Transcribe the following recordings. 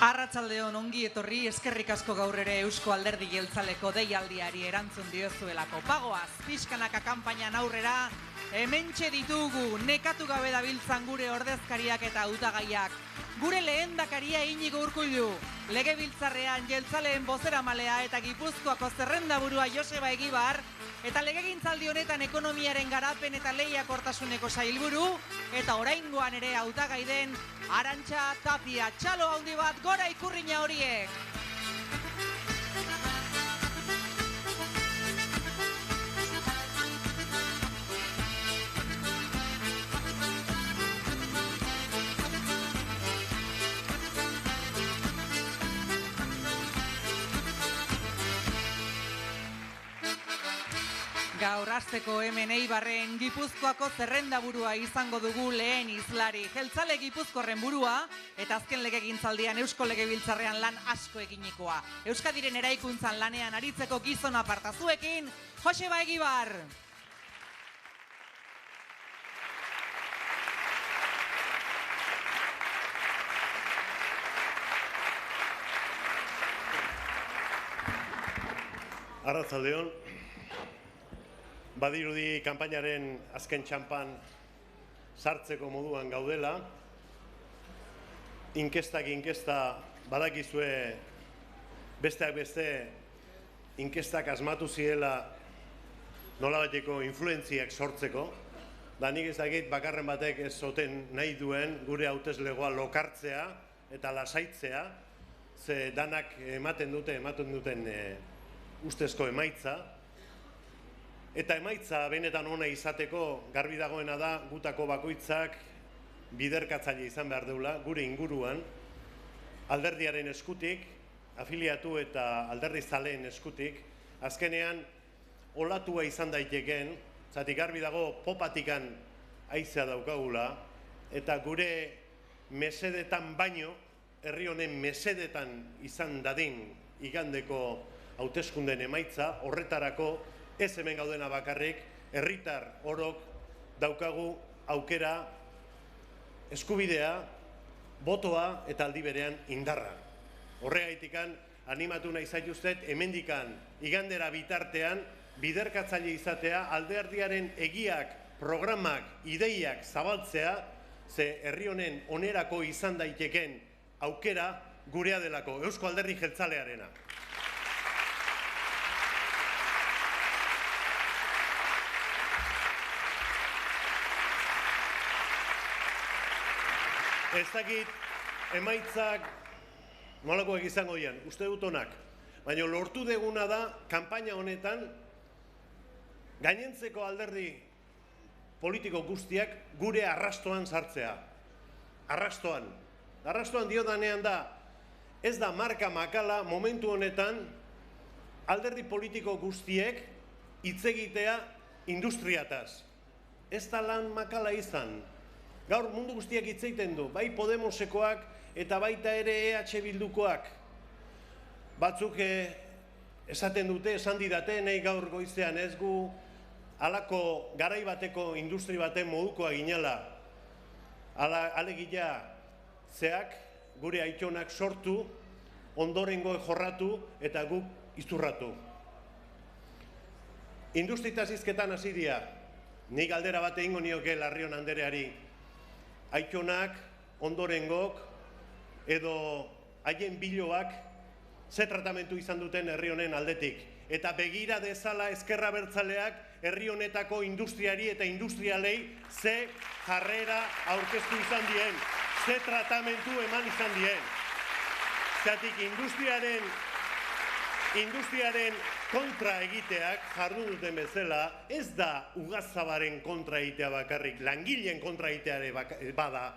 Arratsaldeon, ongi etorri, eskerrik asko gaur ere Eusko Alderdi Jeltzaleko deialdiari erantzun diozuelako. Pagoaz, pixkanaka kanpainan aurrera, hementxe ditugu nekatu gabe dabiltzan gure ordezkariak eta hautagaiak. Gure lehendakaria Iñigo Urkullu, legebiltzarrean jeltzaleen bozeramalea eta Gipuzkoako zerrendaburua Joseba Egibar, eta legegintzaldi honetan ekonomiaren garapen eta lehiakortasuneko sailburu, eta oraingoan ere hautagai den Arantxa Tapia. Txalo handi bat gora ikurrina horiek! Gaur hasteko hemen Eibarren Gipuzkoako zerrendaburua izango dugu lehen hizlari. Jeltzale Gipuzkoarren burua eta azken legegintzaldian Eusko Legebiltzarrean lan asko eginikoa. Euskadiren eraikuntzan lanean aritzeko gizon aparta zuekin, Joseba Egibar. Arratsaldeon. Badirudi kanpainaren azken txanpan sartzeko moduan gaudela. Inkesta badakizue besteak beste inkestak asmatu zirela nolabaiteko influentziak sortzeko. Da nik ez dakit bakarren batek ez zoten nahi duen gure hauteslegoa lokartzea eta lasaitzea, ze danak ematen duten ustezko emaitza. Eta emaitza benetan ona izateko garbi dagoena da gutako bakoitzak biderkatzaile izan behar deula gure inguruan, alderdiaren eskutik, afiliatu eta alderdi zaleen eskutik, azkenean olatua izan daitekeen, zatik garbi dago popatikan haizea daukagula, eta gure mesedetan baino, herri honen mesedetan izan dadin igandeko hauteskundeen emaitza, horretarako ez hemen gaudena bakarrik, herritar orok daukagu aukera, eskubidea, botoa eta aldi berean indarra. Horregaitikan animatu nahi zaituztet hemendikan igandera bitartean biderkatzaile izatea, alderdiaren egiak, programak, ideiak zabaltzea, ze herri honen onerako izan daiteken aukera gurea delako, Eusko Alderdi Jeltzalearena. Ez dakit emaitzak nolakoak izango dian, uste dut onak, baina lortu deguna da kanpaina honetan gainentzeko alderdi politiko guztiak gure arrastoan sartzea. Arrastoan diodanean da, ez da marka makala momentu honetan alderdi politiko guztiek hitz egitea industriataz. Ez da lan makala izan. Gaur mundu guztiak hitz egiten du, bai Podemosekoak eta baita ere EH Bildukoak. Batzuk esaten dute, esan didate, nahi gaur goizean ez gu halako garai bateko industri baten modukoa ginela. Alegia zeak, gure aitonak sortu, ondorengo jorratu eta guk izurratu. Industritaz hizketan hasi dira, nik galdera bat egingo nioke Larrion Andereari. Aitonak, ondorengok, edo haien biloak ze tratamentu izan duten herri honen aldetik. Eta begira dezala ezkerra abertzaleak herri honetako industriari eta industrialei ze jarrera aurkeztu izan dien, ze tratamentu eman izan dien. Zeratik industriaren kontra egiteak jardun duten bezala, ez da Ugazabaren kontra egitea bakarrik, langileen kontra egitea bada.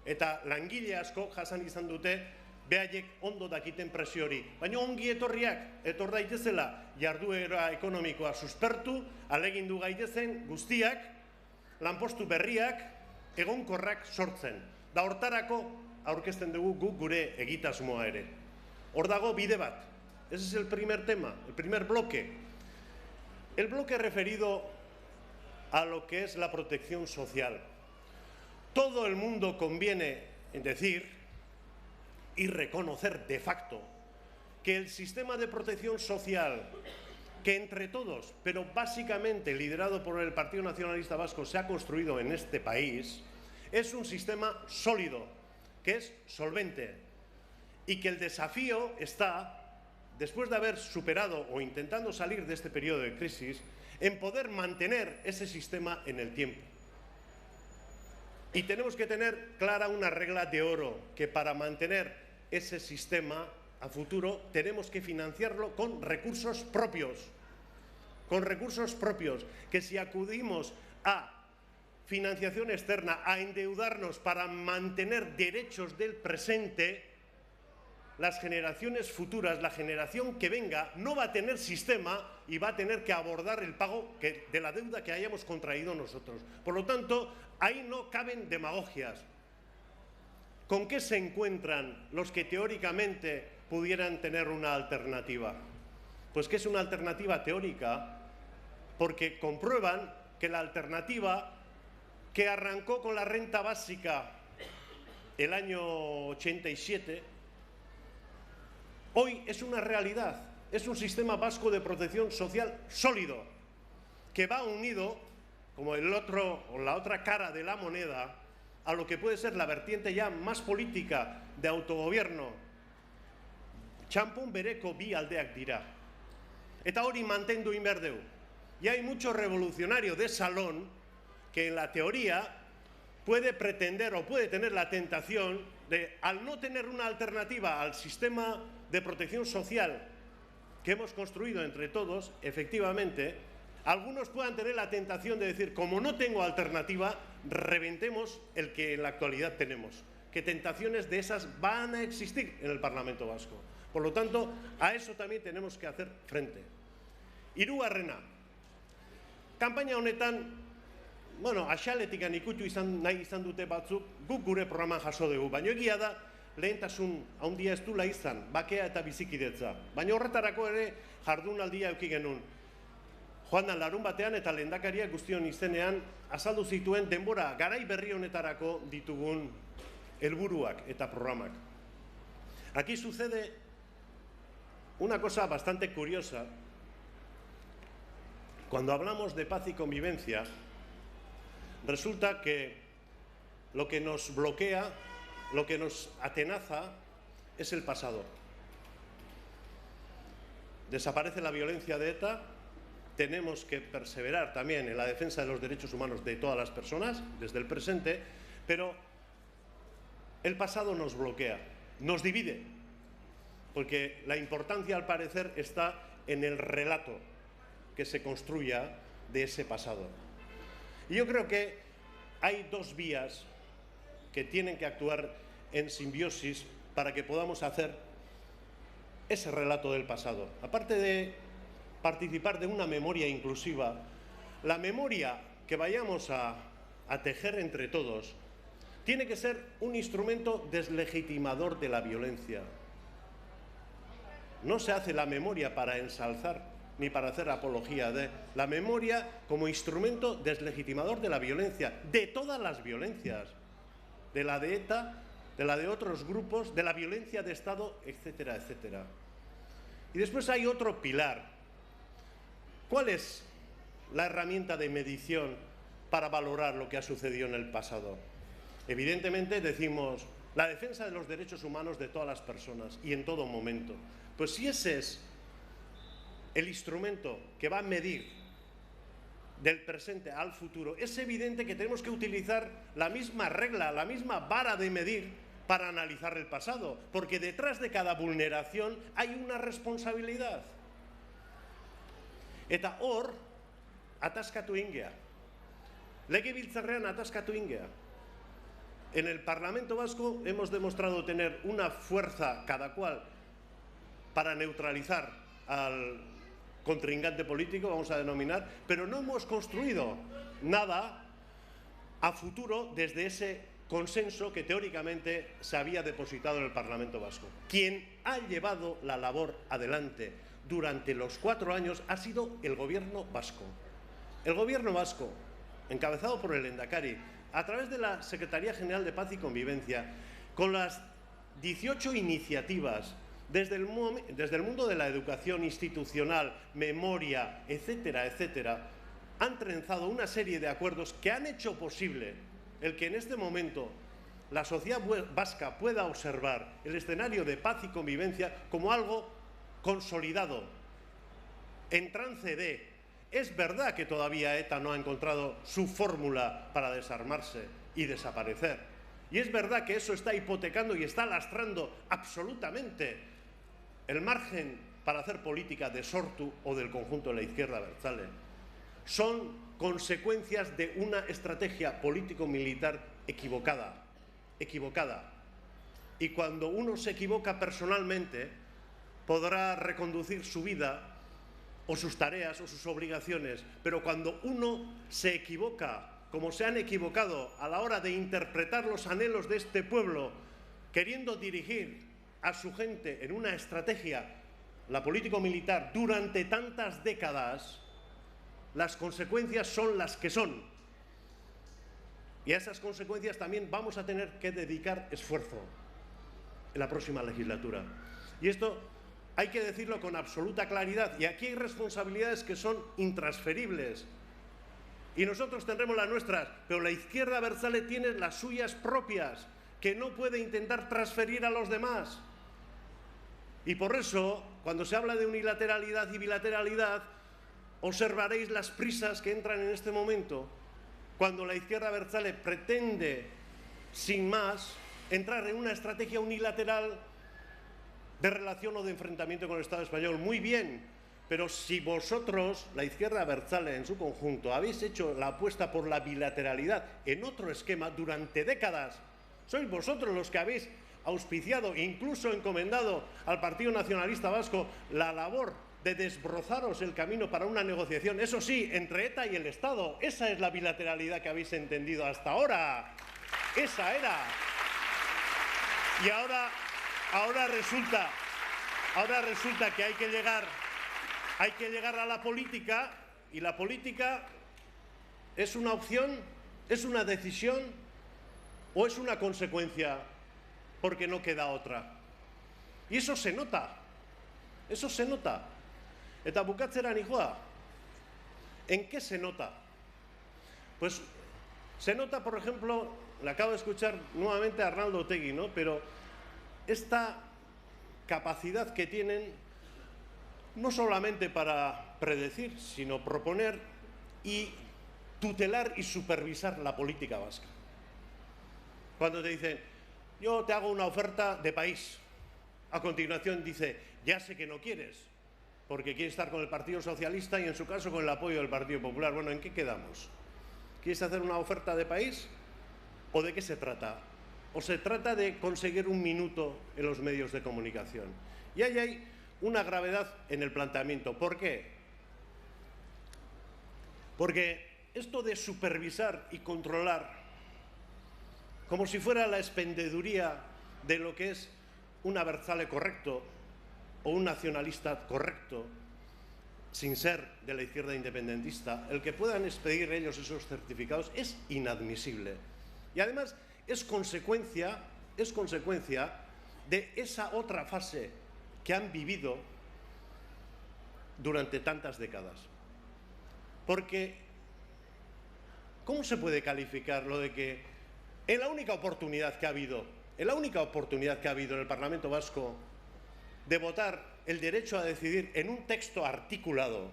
Eta langile asko jasan izan dute, behaiek ondo dakiten presio hori. Baina ongi etorriak, etor daitezela, jarduera ekonomikoa suspertu, alegindu gaitezen guztiak, lanpostu berriak, egonkorrak sortzen. Da hortarako aurkezten dugu guk gure egitasmoa ere. Hor dago bide bat. Ese es el primer tema, el primer bloque. El bloque referido a lo que es la protección social. Todo el mundo conviene en decir y reconocer de facto que el sistema de protección social que entre todos, pero básicamente liderado por el Partido Nacionalista Vasco, se ha construido en este país, es un sistema sólido, que es solvente, y que el desafío está, después de haber superado o intentando salir de este periodo de crisis, en poder mantener ese sistema en el tiempo. Y tenemos que tener clara una regla de oro, que para mantener ese sistema a futuro tenemos que financiarlo con recursos propios, que si acudimos a financiación externa, a endeudarnos para mantener derechos del presente, las generaciones futuras, la generación que venga, no va a tener sistema y va a tener que abordar el pago de la deuda que hayamos contraído nosotros. Por lo tanto, ahí no caben demagogias. ¿Con qué se encuentran los que teóricamente pudieran tener una alternativa? Pues que es una alternativa teórica, porque comprueban que la alternativa que arrancó con la renta básica el año 87, hoy es una realidad, es un sistema vasco de protección social sólido, que va unido, como la otra cara de la moneda, a lo que puede ser la vertiente ya más política de autogobierno. Txanpon bereko bi aldeak dira. Eta hori mantendu egin behar dugu. Y hay mucho revolucionario de salón que en la teoría puede pretender o puede tener la tentación de, al no tener una alternativa al sistema de protección social que hemos construido entre todos, efectivamente, algunos puedan tener la tentación de decir, como no tengo alternativa, reventemos el que en la actualidad tenemos. Que tentaciones de esas van a existir en el Parlamento Vasco. Por lo tanto, a eso también tenemos que hacer frente. Hirugarrena, kanpaina honetan, bueno, axaletikan ikutu nahi izan dute batzuk, guk gure programan jaso dugu, baina egia da, lehentasun handia ez dula izan, bakea eta bizikidetza. Baina horretarako ere jardunaldia eduki genuen. Joan da larun batean eta lehendakariak guztion izenean azaldu zituen denbora garai berri honetarako ditugun helburuak eta programak. Aquí sucede una cosa bastante curiosa. Cuando hablamos de paz y convivencia, resulta que lo que nos bloquea, lo que nos atenaza, es el pasado. Desaparece la violencia de ETA, tenemos que perseverar también en la defensa de los derechos humanos de todas las personas, desde el presente, pero el pasado nos bloquea, nos divide, porque la importancia, al parecer, está en el relato que se construya de ese pasado. Y yo creo que hay dos vías que tienen que actuar en simbiosis para que podamos hacer ese relato del pasado. Aparte de participar de una memoria inclusiva, la memoria que vayamos a tejer entre todos tiene que ser un instrumento deslegitimador de la violencia. No se hace la memoria para ensalzar ni para hacer apología de la memoria como instrumento deslegitimador de la violencia, de todas las violencias, de la de ETA, de la de otros grupos, de la violencia de Estado, etcétera, etcétera. Y después hay otro pilar. ¿Cuál es la herramienta de medición para valorar lo que ha sucedido en el pasado? Evidentemente decimos la defensa de los derechos humanos de todas las personas y en todo momento. Pues si ese es el instrumento que va a medir del presente al futuro, es evidente que tenemos que utilizar la misma regla, la misma vara de medir para analizar el pasado, porque detrás de cada vulneración hay una responsabilidad. Eta hor, ataskatu ingea. Legebiltzarrean ataskatu ingea. En el Parlamento Vasco hemos demostrado tener una fuerza cada cual para neutralizar al contrincante político, vamos a denominar, pero no hemos construido nada a futuro desde ese consenso que teóricamente se había depositado en el Parlamento Vasco. Quien ha llevado la labor adelante durante los 4 años ha sido el Gobierno vasco. El Gobierno vasco, encabezado por el Lehendakari, a través de la Secretaría General de Paz y Convivencia, con las 18 iniciativas desde el mundo de la educación institucional, memoria, etcétera, etcétera, han trenzado una serie de acuerdos que han hecho posible el que en este momento la sociedad vasca pueda observar el escenario de paz y convivencia como algo consolidado, en trance de. Es verdad que todavía ETA no ha encontrado su fórmula para desarmarse y desaparecer. Y es verdad que eso está hipotecando y está lastrando absolutamente el margen para hacer política de Sortu o del conjunto de la izquierda abertzale. Son consecuencias de una estrategia político-militar equivocada. Y cuando uno se equivoca personalmente, podrá reconducir su vida o sus tareas o sus obligaciones, pero cuando uno se equivoca, como se han equivocado a la hora de interpretar los anhelos de este pueblo, queriendo dirigir a su gente en una estrategia, la político-militar, durante tantas décadas, las consecuencias son las que son. Y a esas consecuencias también vamos a tener que dedicar esfuerzo en la próxima legislatura. Y esto hay que decirlo con absoluta claridad. Y aquí hay responsabilidades que son intransferibles. Y nosotros tendremos las nuestras, pero la izquierda abertzale tiene las suyas propias, que no puede intentar transferir a los demás. Y por eso, cuando se habla de unilateralidad y bilateralidad, observaréis las prisas que entran en este momento, cuando la izquierda abertzale pretende, sin más, entrar en una estrategia unilateral de relación o de enfrentamiento con el Estado español. Muy bien, pero si vosotros, la izquierda abertzale en su conjunto, habéis hecho la apuesta por la bilateralidad en otro esquema durante décadas, sois vosotros los que habéis auspiciado e incluso encomendado al Partido Nacionalista Vasco la labor de desbrozaros el camino para una negociación, eso sí, entre ETA y el Estado. Esa es la bilateralidad que habéis entendido hasta ahora. Esa era. Y ahora resulta que hay que llegar a la política, y la política es una opción, es una decisión o es una consecuencia porque no queda otra. Y eso se nota. Eta bukatzera nijoa. ¿En qué se nota? Pues se nota, por ejemplo, le acabo de escuchar nuevamente a Arnaldo Otegi, ¿no? Pero esta capacidad que tienen no solamente para predecir, sino proponer y tutelar y supervisar la política vasca. Cuando te dicen, yo te hago una oferta de país, a continuación dice, ya sé que no quieres, porque quieres estar con el Partido Socialista y en su caso con el apoyo del Partido Popular. Bueno, ¿en qué quedamos? ¿Quieres hacer una oferta de país? ¿O de qué se trata? ¿O se trata de conseguir un minuto en los medios de comunicación? Y ahí hay una gravedad en el planteamiento. ¿Por qué? Porque esto de supervisar y controlar, como si fuera la expendeduría de lo que es un abertzale correcto o un nacionalista correcto, sin ser de la izquierda independentista, el que puedan expedir ellos esos certificados es inadmisible. Y además es consecuencia de esa otra fase que han vivido durante tantas décadas. Porque, ¿cómo se puede calificar lo de que en la única oportunidad que ha habido en el Parlamento Vasco de votar el derecho a decidir en un texto articulado,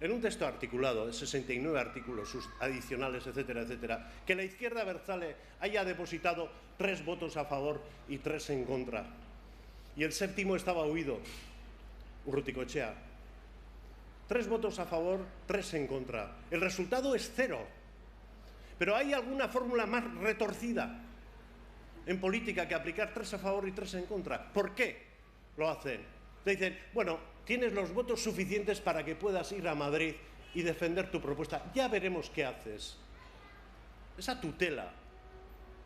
de 69 artículos, sus adicionales, etcétera, etcétera, que la izquierda abertzale haya depositado 3 votos a favor y 3 en contra? Y el séptimo estaba huido, Urrutikoetxea. 3 votos a favor, 3 en contra. El resultado es 0. Pero hay alguna fórmula más retorcida en política que aplicar 3 a favor y 3 en contra. ¿Por qué lo hacen? Te dicen, bueno, tienes los votos suficientes para que puedas ir a Madrid y defender tu propuesta. Ya veremos qué haces. Esa tutela,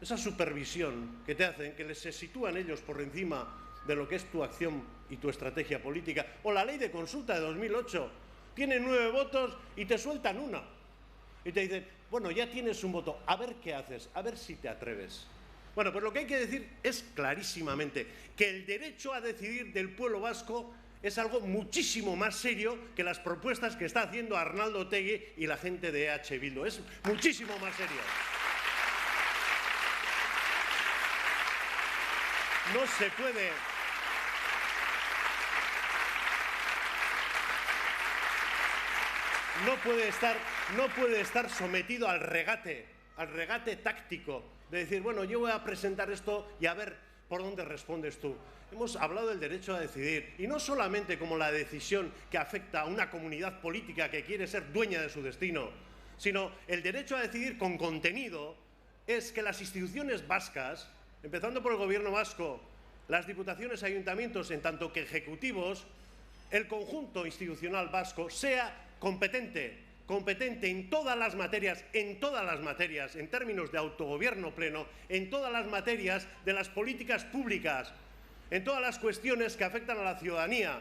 esa supervisión que te hacen, que se sitúan ellos por encima de lo que es tu acción y tu estrategia política. O la ley de consulta de 2008. Tienen 9 votos y te sueltan una. Y te dicen, bueno, ya tienes un voto, a ver qué haces, a ver si te atreves. Bueno, pues lo que hay que decir es clarísimamente que el derecho a decidir del pueblo vasco es algo muchísimo más serio que las propuestas que está haciendo Arnaldo Otegi y la gente de EH Bildu. Es muchísimo más serio. No se puede... No puede estar sometido al regate táctico de decir, bueno, yo voy a presentar esto y a ver por dónde respondes tú. Hemos hablado del derecho a decidir, y no solamente como la decisión que afecta a una comunidad política que quiere ser dueña de su destino, sino el derecho a decidir con contenido es que las instituciones vascas, empezando por el gobierno vasco, las diputaciones, ayuntamientos, en tanto que ejecutivos, el conjunto institucional vasco sea competente en todas las materias, en términos de autogobierno pleno, en todas las materias de las políticas públicas, en todas las cuestiones que afectan a la ciudadanía,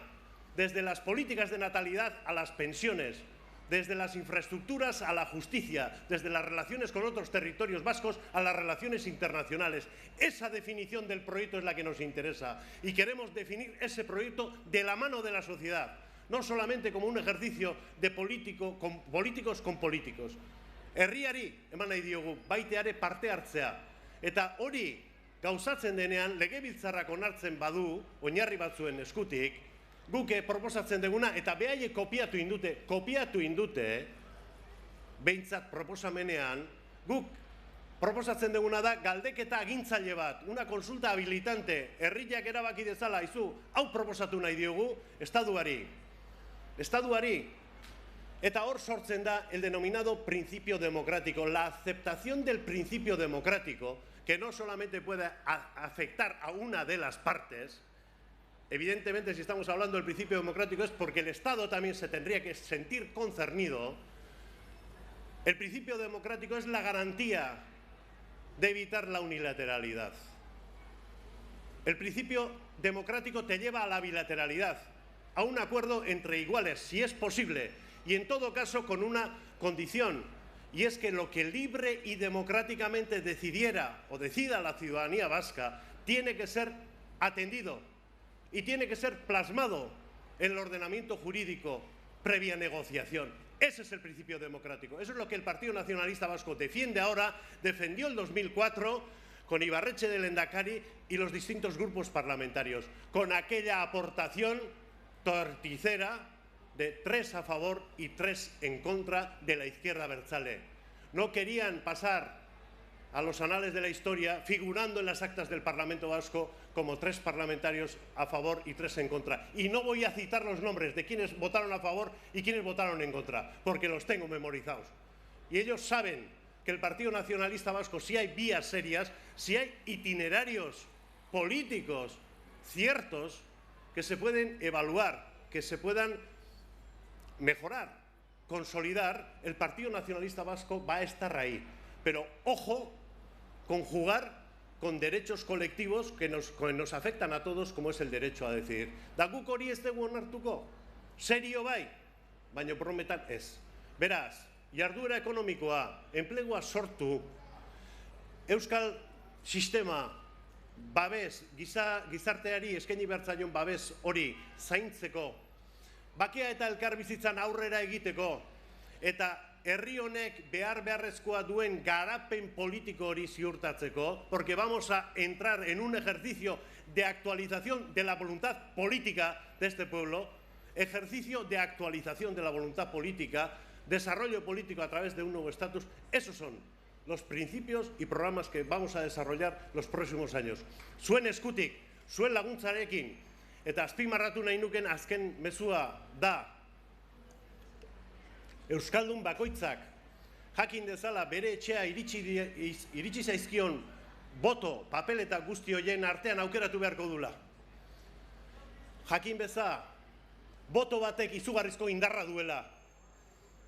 desde las políticas de natalidad a las pensiones, desde las infraestructuras a la justicia, desde las relaciones con otros territorios vascos a las relaciones internacionales. Esa definición del proyecto es la que nos interesa y queremos definir ese proyecto de la mano de la sociedad, no solamente como un ejercicio de políticos con políticos. Herriari eman nahi diogu baiteare parte hartzea. Eta hori gauzatzen denean legebiltzarrak onartzen badu, oinarri batzuen eskutik, guk proposatzen duguna, eta behaiek kopiatu indute, behintzat proposamenean, guk proposatzen duguna da galdeketa agintzaile bat, una consulta habilitante, herriak erabaki dezala, izu, hau proposatu nahi diogu, estatuari. Eta hor sortzen da el denominado principio democrático, la aceptación del principio democrático, que no solamente puede afectar a una de las partes. Evidentemente, si estamos hablando del principio democrático es porque el Estado también se tendría que sentir concernido. El principio democrático es la garantía de evitar la unilateralidad. El principio democrático te lleva a la bilateralidad, a un acuerdo entre iguales, si es posible, y en todo caso con una condición, y es que lo que libre y democráticamente decidiera o decida la ciudadanía vasca tiene que ser atendido y tiene que ser plasmado en el ordenamiento jurídico previa negociación. Ese es el principio democrático. Eso es lo que el Partido Nacionalista Vasco defiende ahora, defendió en 2004 con Ibarretxe de Lehendakari y los distintos grupos parlamentarios, con aquella aportación torticera de 3 a favor y 3 en contra de la izquierda abertzale. No querían pasar a los anales de la historia figurando en las actas del Parlamento Vasco como 3 parlamentarios a favor y 3 en contra. Y no voy a citar los nombres de quienes votaron a favor y quienes votaron en contra, porque los tengo memorizados. Y ellos saben que el Partido Nacionalista Vasco, si hay vías serias, si hay itinerarios políticos ciertos que se pueden evaluar, que se puedan mejorar, consolidar, el Partido Nacionalista Vasco va a estar ahí. Pero ojo con jugar con derechos colectivos que nos afectan a todos, como es el derecho a decidir. Da guk hori ez dugu onartuko? Serio bai, baina prometan ez. Beraz, jarduera ekonomikoa, enplegua sortu, euskal sistema babes, gizarteari eskaini behar zaion babes hori zaintzeko, bakea eta elkarbizitzan aurrera egiteko, eta herri honek beharrezkoa duen garapen politiko hori ziurtatzeko, porque vamos a entrar en un ejercicio de actualización de la voluntad política de este pueblo, ejercicio de actualización de la voluntad política, desarrollo político a través de un nuevo estatus. Esos son los principios y programas que vamos a desarrollar los próximos años. Zuen eskutik, zuen laguntzarekin, eta azpimarratu nahi nuken azken mezua da, euskaldun bakoitzak jakin dezala bere etxea iritsi zaizkion boto, papel eta guzti horien artean aukeratu beharko dula. Jakin beza, boto batek izugarrizko indarra duela.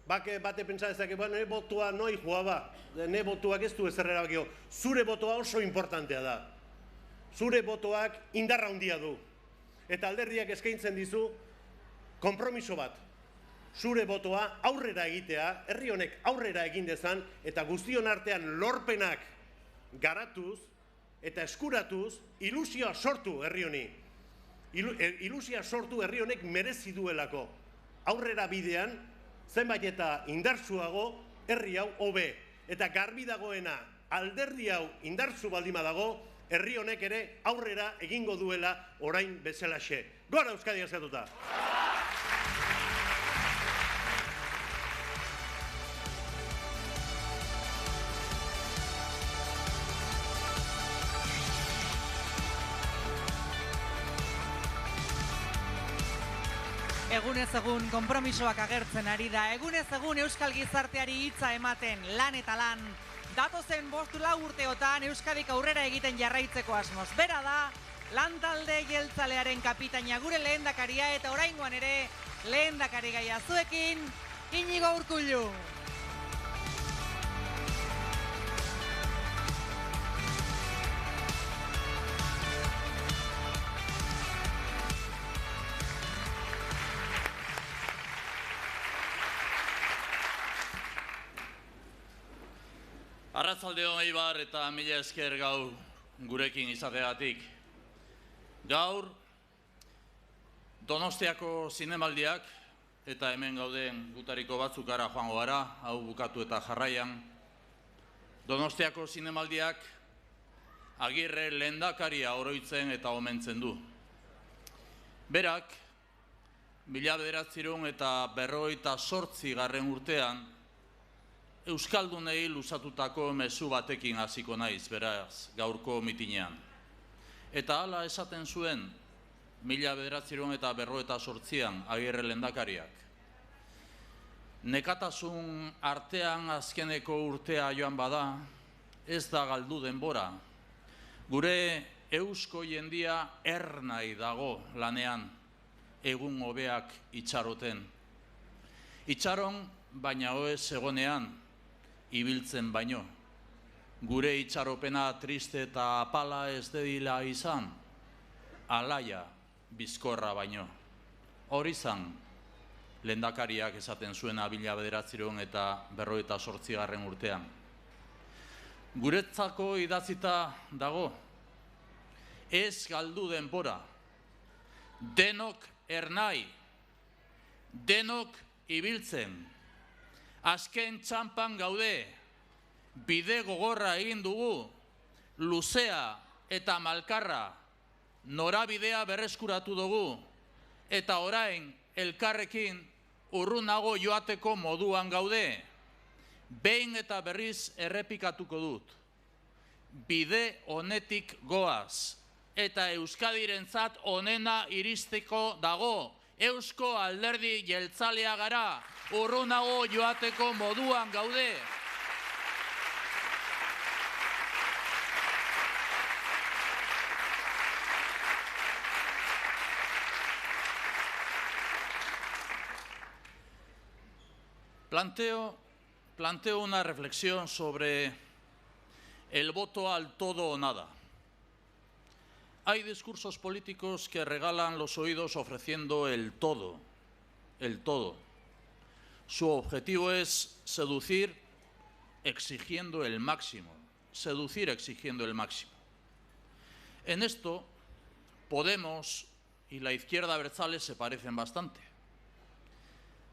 Bate pentsa dezake, ne botua noi joa ba, ne botuak ez du ezer erabakio. Zure botoa oso importantea da. Zure botoak indarra handia du. Eta alderdiak eskaintzen dizu konpromiso bat. Zure botoa aurrera egitea, herri honek aurrera egin dezan, eta guztion artean lorpenak garatuz, eta eskuratuz ilusioa sortu herri honi. Ilusioa sortu herri honek merezi duelako. Aurrera bidean, zenbait eta indartsuago herri hau hobe. Eta garbi dagoena alderdi hau indartsu baldima dago, herri honek ere aurrera egingo duela orain bezalaxe. Gora Euskadi eskatuta! Egunez egun konpromisoak agertzen ari da, egunez egun euskal gizarteari hitza ematen, lan eta lan. Datozen 5 urteotan Euskadik aurrera egiten jarraitzeko asmoz. Bera da, lantalde jeltzalearen kapitaina gure lehendakaria eta oraingoan ere lehendakari gaia zuekin, Iñigo Urkullu. Arratzaldeon Eibar eta mila esker gaur gurekin izateagatik. Gaur Donostiako zinemaldiak eta hemen gauden gutariko batzuk gara joango gara, hau bukatu eta jarraian. Donostiako zinemaldiak Agirre lehendakaria oroitzen eta omentzen du. Berak, 1958 urtean, Euskaldunei luzatutako mezu batekin hasiko naiz, beraz, gaurko mitinean. Eta hala esaten zuen, 1958an Agirre lehendakariak. Nekatasun artean azkeneko urtea joan bada, ez da galdu denbora. Gure eusko jendia ernai dago lanean, egun hobeak itxaroten. Itxaron, baina oez egonean, ibiltzen baino. Gure itxaropena triste eta apala ez dedila izan, alaia bizkorra baino. Hori zan, lehendakariak esaten zuen 1958 urtean. Guretzako idatzita dago, ez galdu denbora, denok ernai, denok ibiltzen. Azken txampan gaude, bide gogorra egin dugu, luzea eta malkarra, norabidea berreskuratu dugu, eta orain elkarrekin urrunago joateko moduan gaude. Behin eta berriz errepikatuko dut. Bide honetik goaz, eta Euskadirentzat onena iristeko dago. Eusko alderdi jeltzalea gara, urrunago joateko moduan gaude. Planteo una reflexión sobre el voto al todo o nada. Hay discursos políticos que regalan los oídos ofreciendo el todo, el todo. Su objetivo es seducir exigiendo el máximo, seducir exigiendo el máximo. En esto, Podemos y la izquierda abertzale se parecen bastante.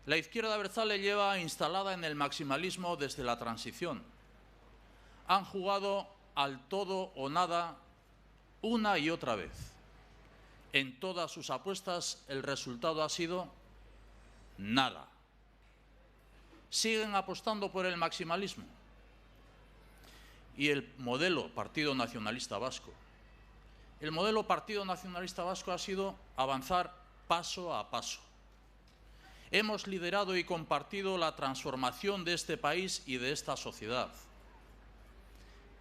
La izquierda abertzale lleva instalada en el maximalismo desde la transición. Han jugado al todo o nada una y otra vez. En todas sus apuestas el resultado ha sido nada. Siguen apostando por el maximalismo. Y el modelo Partido Nacionalista Vasco. El modelo Partido Nacionalista Vasco ha sido avanzar paso a paso. Hemos liderado y compartido la transformación de este país y de esta sociedad.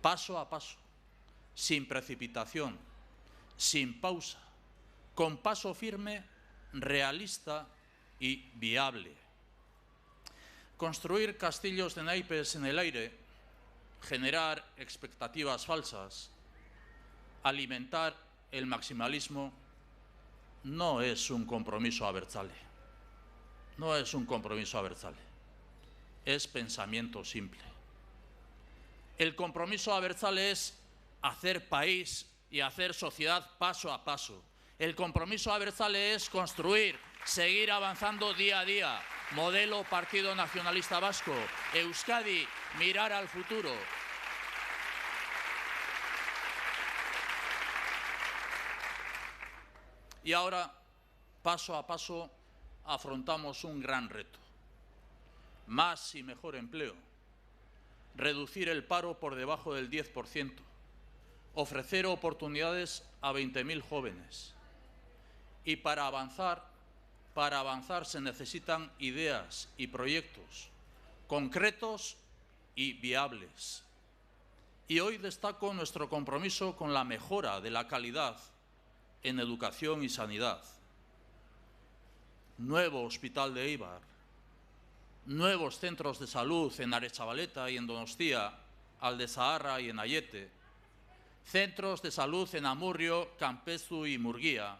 Paso a paso, sin precipitación, sin pausa, con paso firme, realista y viable. Construir castillos de naipes en el aire, generar expectativas falsas, alimentar el maximalismo, no es un compromiso abertzale. No es un compromiso abertzale. Es pensamiento simple. El compromiso abertzale es hacer país y hacer sociedad paso a paso. El compromiso abertzale es construir, seguir avanzando día a día. Modelo Partido Nacionalista Vasco. Euskadi, mirar al futuro. Y ahora, paso a paso, afrontamos un gran reto. Más y mejor empleo. Reducir el paro por debajo del 10%. Ofrecer oportunidades a 20.000 jóvenes. Y para avanzar se necesitan ideas y proyectos concretos y viables. Y hoy destaco nuestro compromiso con la mejora de la calidad en educación y sanidad. Nuevo hospital de Eibar, nuevos centros de salud en Aretxabaleta y en Donostia, Aldezaharra y en Aiete, centros de salud en Amurrio, Campezu y Murguía,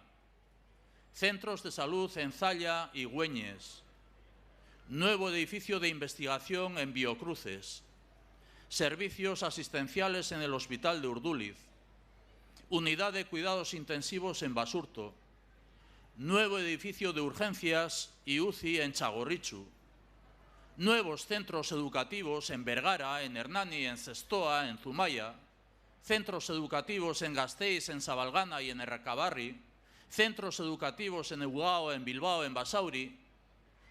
centros de salud en Zalla y Güeñes, nuevo edificio de investigación en Biocruces, servicios asistenciales en el Hospital de Urduliz, unidad de cuidados intensivos en Basurto, nuevo edificio de urgencias y UCI en Txagorritxu, nuevos centros educativos en Bergara, en Hernani, en Zestoa, en Zumaia, centros educativos en Gasteiz, en Zabalgana y en Errekabarri, centros educativos en Ugao, en Bilbao, en Basauri.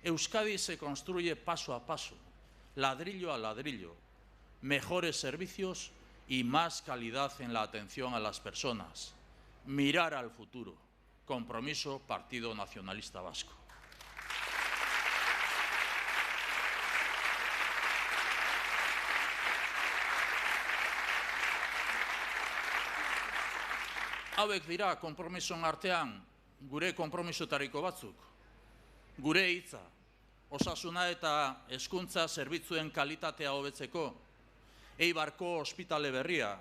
Euskadi se construye paso a paso, ladrillo a ladrillo, mejores servicios y más calidad en la atención a las personas. Mirar al futuro. Compromiso Partido Nacionalista Vasco. Hauek dira konpromisoen artean gure konpromisoetariko batzuk. Gure hitza, osasuna eta hezkuntza zerbitzuen kalitatea hobetzeko, Eibarko ospitale berria,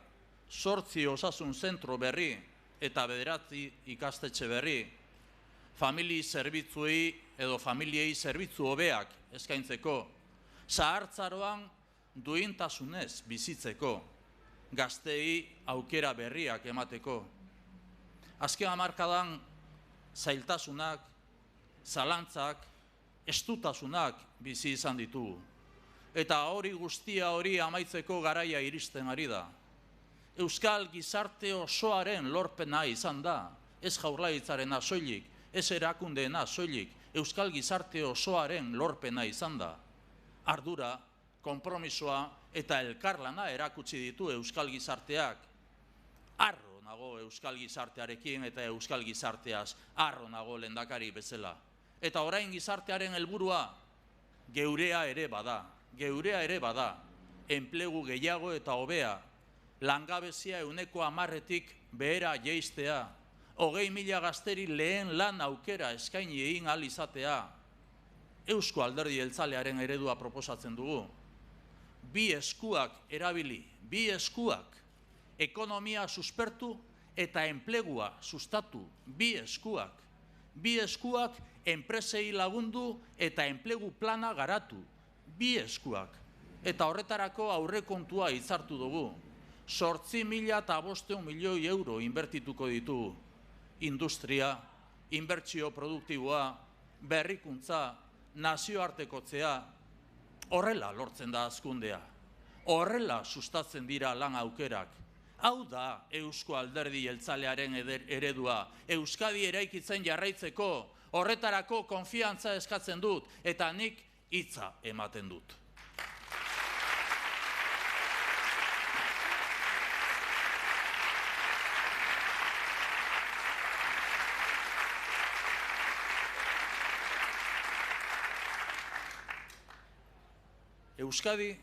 8 osasun zentro berri eta 9 ikastetxe berri, familiei zerbitzu hobeak eskaintzeko, zahartzaroan duintasunez bizitzeko, gazteei aukera berriak emateko. Azken hamarkadan zailtasunak, zalantzak, estutasunak bizi izan ditugu. Eta hori guztia hori amaitzeko garaia iristen ari da. Euskal gizarte osoaren lorpena izan da, ez Jaurlaritzarena soilik, ez erakundeena soilik, Euskal gizarte osoaren lorpena izan da. Ardura, konpromisoa eta elkarlana erakutsi ditu Euskal gizarteak. Harro nago Euskal gizartearekin eta Euskal gizarteaz harro nago lehendakari bezala. Eta orain gizartearen helburua geurea ere bada, enplegu gehiago eta hobea, langabezia 10%tik behera jeistea, 20.000 gazteri lehen lan aukera eskaini egin ahal izatea. Eusko Alderdi Jeltzalearen eredua proposatzen dugu. Bi eskuak erabili, bi eskuak. Ekonomia suspertu eta enplegua sustatu, bi eskuak. Bi eskuak enpresei lagundu eta enplegu plana garatu, bi eskuak. Eta horretarako aurrekontua hitzartu dugu. 8.500 milioi euro inbertituko ditugu. Industria, inbertsio produktiboa, berrikuntza, nazioartekotzea, horrela lortzen da hazkundea. Horrela sustatzen dira lan aukerak. Hau da Eusko Alderdi Jeltzalearen eredua. Euskadi eraikitzen jarraitzeko, horretarako konfiantza eskatzen dut, eta nik hitza ematen dut. Euskadi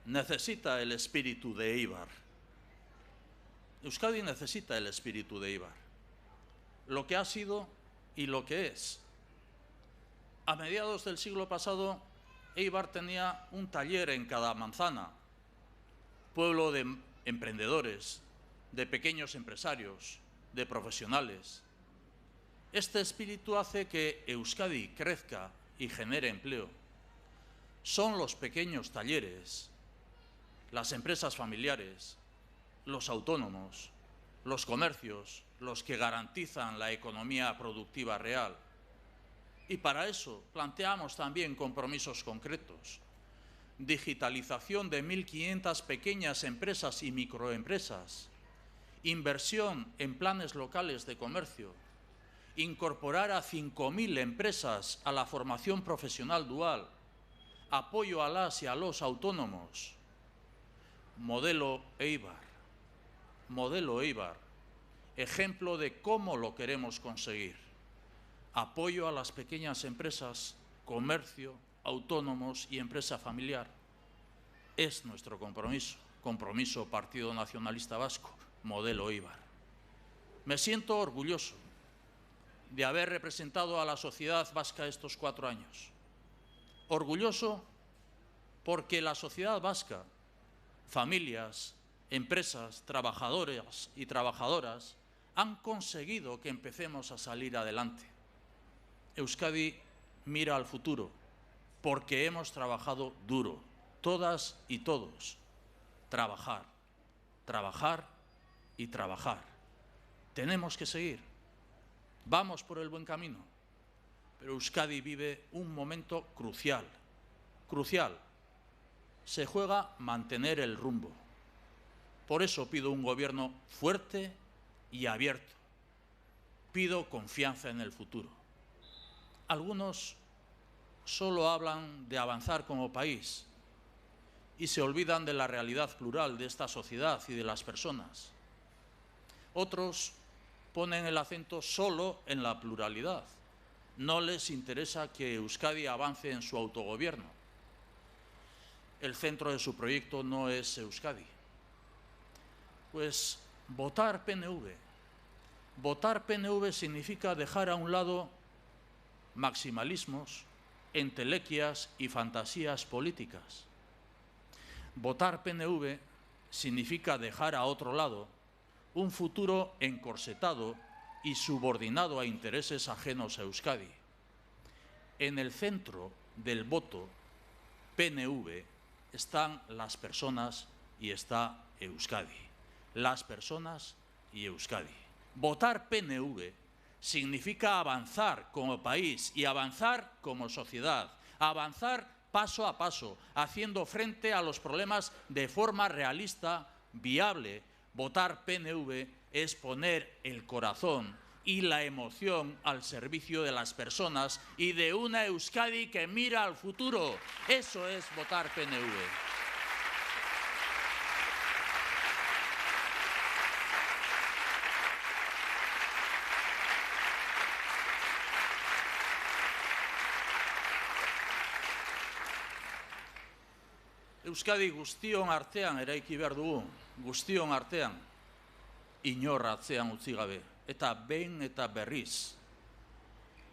necesita el espíritu de Eibar. Euskadi necesita el espíritu de Eibar. Lo que ha sido y lo que es. A mediados del siglo pasado, Eibar tenía un taller en cada manzana. Pueblo de emprendedores, de pequeños empresarios, de profesionales. Este espíritu hace que Euskadi crezca y genere empleo. Son los pequeños talleres, las empresas familiares, los autónomos, los comercios, los que garantizan la economía productiva real. Y para eso planteamos también compromisos concretos. Digitalización de 1.500 pequeñas empresas y microempresas, inversión en planes locales de comercio, incorporar a 5.000 empresas a la formación profesional dual, apoyo a las y a los autónomos, modelo Eibar, ejemplo de cómo lo queremos conseguir. Apoyo a las pequeñas empresas, comercio, autónomos y empresa familiar. Es nuestro compromiso Partido Nacionalista Vasco, modelo Eibar. Me siento orgulloso de haber representado a la sociedad vasca estos 4 años. Orgulloso porque la sociedad vasca, familias, empresas, trabajadores y trabajadoras, han conseguido que empecemos a salir adelante. Euskadi mira al futuro porque hemos trabajado duro, todas y todos. Trabajar, trabajar y trabajar. Tenemos que seguir. Vamos por el buen camino. Pero Euskadi vive un momento crucial. Crucial. Se juega mantener el rumbo. Por eso pido un gobierno fuerte y abierto. Pido confianza en el futuro. Algunos solo hablan de avanzar como país y se olvidan de la realidad plural de esta sociedad y de las personas. Otros ponen el acento solo en la pluralidad. No les interesa que Euskadi avance en su autogobierno. El centro de su proyecto no es Euskadi. Pues votar PNV. Votar PNV significa dejar a un lado maximalismos, entelequias y fantasías políticas. Votar PNV significa dejar a otro lado un futuro encorsetado y subordinado a intereses ajenos a Euskadi. En el centro del voto PNV están las personas y está Euskadi. Las personas y Euskadi. Votar PNV significa avanzar como país y avanzar como sociedad, avanzar paso a paso, haciendo frente a los problemas de forma realista, viable. Votar PNV es poner el corazón y la emoción al servicio de las personas y de una Euskadi que mira al futuro. Eso es votar PNV. Euskadi guztion artean eraiki behar dugu, guztion artean, inor atzean utzi gabe, eta behin eta berriz,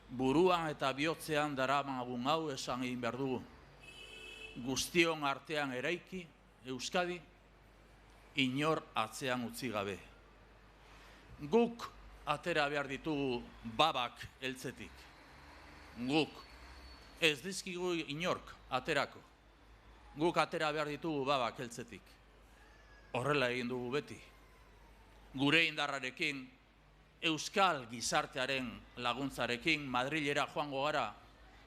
buruan eta bihotzean daramagun hau esan egin behar dugu. Guztion artean eraiki, Euskadi, inor atzean utzi gabe. Guk atera behar ditugu babak heltzetik. Guk, ez dizkigu inork aterako. Guk atera behar ditugu babak heltzetik. Horrela egin dugu beti. Gure indarrarekin, euskal gizartearen laguntzarekin Madrilera joango gara,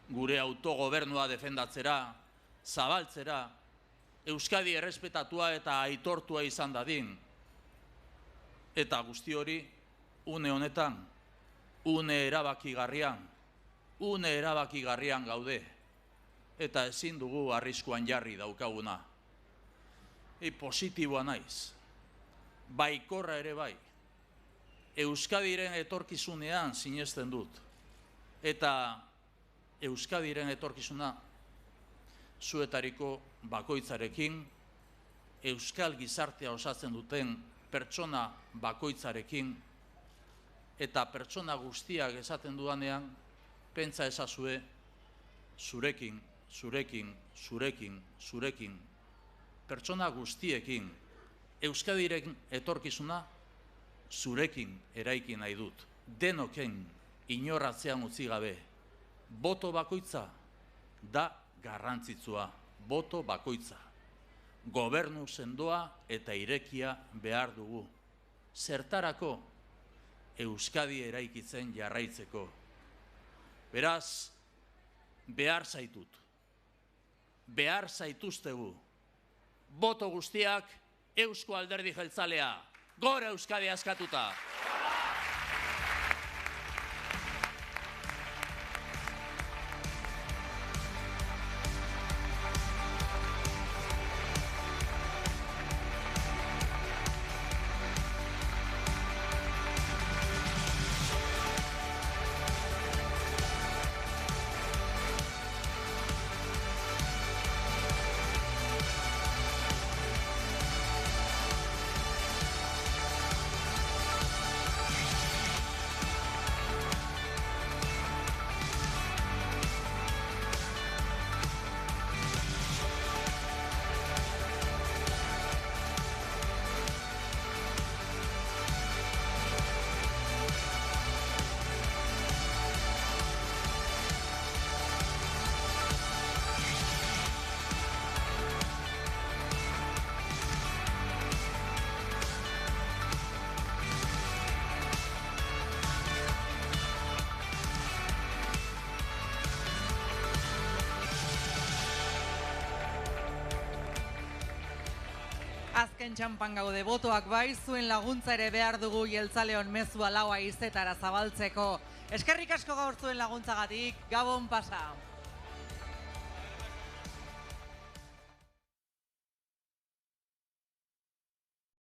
gure autogobernua defendatzera, zabaltzera, Euskadi errespetatua eta aitortua izan dadin. Eta guzti hori, une honetan, une erabakigarrian gaude. Eta ezin dugu arriskuan jarri daukaguna. Positiboa naiz. Baikorra ere bai. Euskadiren etorkizunean sinesten dut. Eta Euskadiren etorkizuna zuetariko bakoitzarekin, euskal gizartea osatzen duten pertsona bakoitzarekin, eta pertsona guztiak esaten dudanean, pentsa ezazue zurekin, pertsona guztiekin, Euskadiren etorkizuna zurekin eraiki nahi dut. Denoken inorratzean utzi gabe. Boto bakoitza da garrantzitsua. Boto bakoitza. gobernu sendoa eta irekia behar dugu. Zertarako? Euskadi eraikitzen jarraitzeko. Beraz, behar zaitut. Behar zaituztegu. Boto guztiak Eusko Alderdi Jeltzalea. Gora Euskadi askatuta! Azken txampan gaude, botoak bai, zuen laguntza ere behar dugu jeltzaleon mezua laua izetara zabaltzeko. Eskerrik asko gaur zuen laguntzagatik, Gabon pasa!